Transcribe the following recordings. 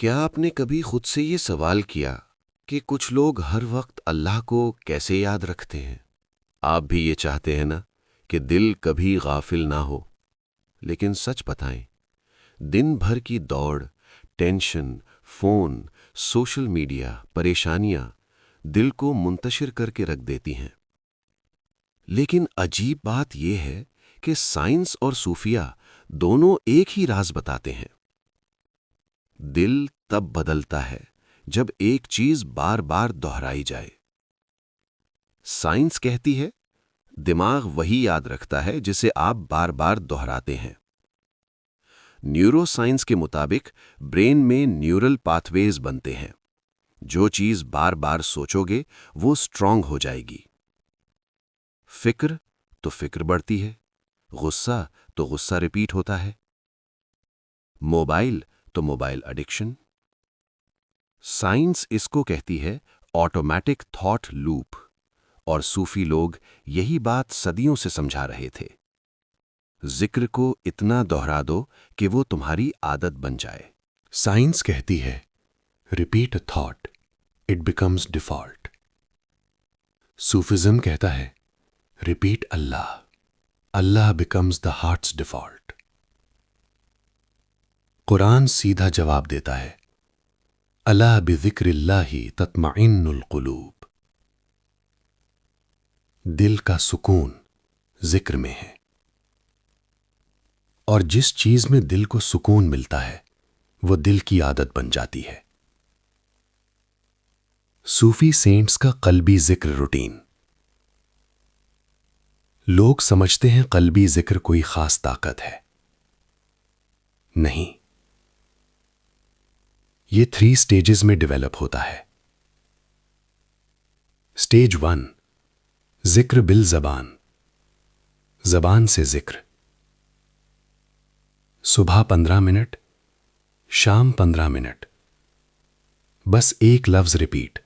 کیا آپ نے کبھی خود سے یہ سوال کیا کہ کچھ لوگ ہر وقت اللہ کو کیسے یاد رکھتے ہیں؟ آپ بھی یہ چاہتے ہیں نا کہ دل کبھی غافل نہ ہو، لیکن سچ بتائیں، دن بھر کی دوڑ، ٹینشن، فون، سوشل میڈیا، پریشانیاں دل کو منتشر کر کے رکھ دیتی ہیں۔ لیکن عجیب بات یہ ہے کہ سائنس اور صوفیہ دونوں ایک ہی راز بتاتے ہیں۔ دل تب بدلتا ہے جب ایک چیز بار بار دہرائی جائے۔ سائنس کہتی ہے دماغ وہی یاد رکھتا ہے جسے آپ بار بار دہراتے ہیں۔ نیورو سائنس کے مطابق برین میں نیورل پاتھ ویز بنتے ہیں۔ جو چیز بار بار سوچو گے وہ اسٹرانگ ہو جائے گی۔ فکر تو فکر بڑھتی ہے، غصہ تو غصہ ریپیٹ ہوتا ہے، موبائل تو موبائل ایڈکشن۔ سائنس اس کو کہتی ہے آٹومیٹک تھاٹ لوپ، اور صوفی لوگ یہی بات صدیوں سے سمجھا رہے تھے۔ ذکر کو اتنا دہرا دو کہ وہ تمہاری عادت بن جائے۔ سائنس کہتی ہے repeat a thought it becomes default. Sufism کہتا ہے ریپیٹ اللہ، اللہ بیکمز دا ہارٹس ڈیفالٹ۔ قرآن سیدھا جواب دیتا ہے الا بذکر اللہ تطمئن القلوب۔ دل کا سکون ذکر میں ہے، اور جس چیز میں دل کو سکون ملتا ہے وہ دل کی عادت بن جاتی ہے۔ صوفی سینٹس کا قلبی ذکر روٹین۔ لوگ سمجھتے ہیں قلبی ذکر کوئی خاص طاقت ہے۔ نہیں، یہ 3 سٹیجز میں ڈیولپ ہوتا ہے۔ سٹیج 1، ذکر بالزبان، زبان سے ذکر۔ صبح 15 منٹ، شام 15 منٹ، بس ایک لفظ ریپیٹ،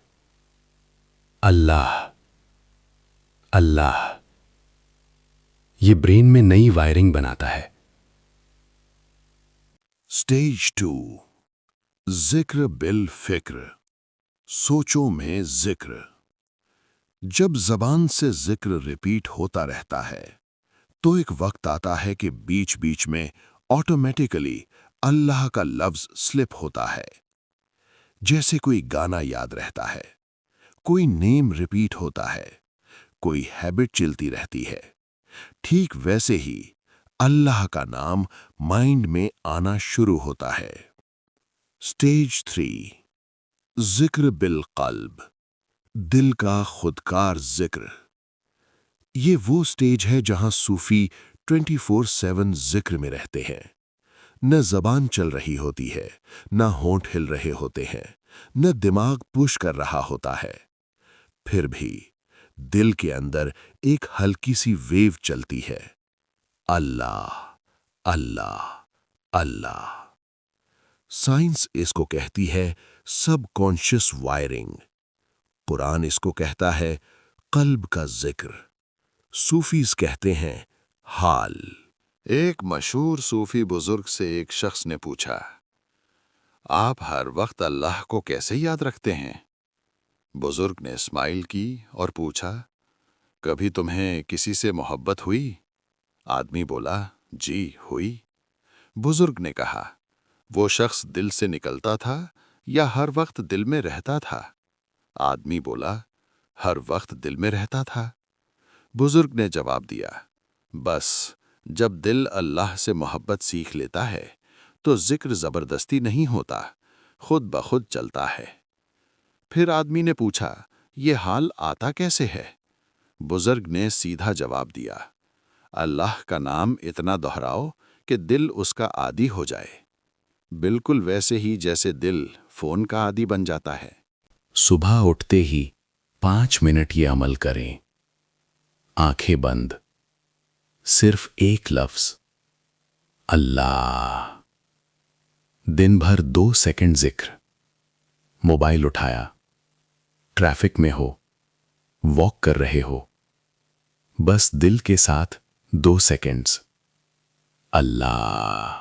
اللہ اللہ۔ یہ برین میں نئی وائرنگ بناتا ہے۔ سٹیج 2، ذکر بالفکر، سوچوں میں ذکر۔ جب زبان سے ذکر ریپیٹ ہوتا رہتا ہے تو ایک وقت آتا ہے کہ بیچ بیچ میں آٹومیٹیکلی اللہ کا لفظ سلپ ہوتا ہے۔ جیسے کوئی گانا یاد رہتا ہے، کوئی نیم ریپیٹ ہوتا ہے، کوئی ہیبٹ چلتی رہتی ہے، ٹھیک ویسے ہی اللہ کا نام مائنڈ میں آنا شروع ہوتا ہے۔ سٹیج 3، ذکر بالقلب، دل کا خودکار ذکر۔ یہ وہ سٹیج ہے جہاں صوفی 24/7 ذکر میں رہتے ہیں۔ نہ زبان چل رہی ہوتی ہے، نہ ہونٹ ہل رہے ہوتے ہیں، نہ دماغ پش کر رہا ہوتا ہے، پھر بھی دل کے اندر ایک ہلکی سی ویو چلتی ہے، اللہ اللہ اللہ۔ سائنس اس کو کہتی ہے سب کانشیس وائرنگ، قرآن اس کو کہتا ہے قلب کا ذکر، صوفیز کہتے ہیں حال۔ ایک مشہور صوفی بزرگ سے ایک شخص نے پوچھا، آپ ہر وقت اللہ کو کیسے یاد رکھتے ہیں؟ بزرگ نے اسمائل کی اور پوچھا، کبھی تمہیں کسی سے محبت ہوئی؟ آدمی بولا، جی ہوئی۔ بزرگ نے کہا، وہ شخص دل سے نکلتا تھا یا ہر وقت دل میں رہتا تھا؟ آدمی بولا، ہر وقت دل میں رہتا تھا۔ بزرگ نے جواب دیا، بس جب دل اللہ سے محبت سیکھ لیتا ہے تو ذکر زبردستی نہیں ہوتا، خود بخود چلتا ہے۔ پھر آدمی نے پوچھا، یہ حال آتا کیسے ہے؟ بزرگ نے سیدھا جواب دیا، اللہ کا نام اتنا دہراؤ کہ دل اس کا عادی ہو جائے، بالکل ویسے ہی جیسے دل فون کا عادی بن جاتا ہے۔ صبح اٹھتے ہی 5 منٹ یہ عمل کریں، آنکھیں بند، صرف ایک لفظ اللہ۔ دن بھر 2 سیکنڈ ذکر، موبائل اٹھایا، ٹریفک میں ہو، واک کر رہے ہو، بس دل کے ساتھ 2 سیکنڈز اللہ۔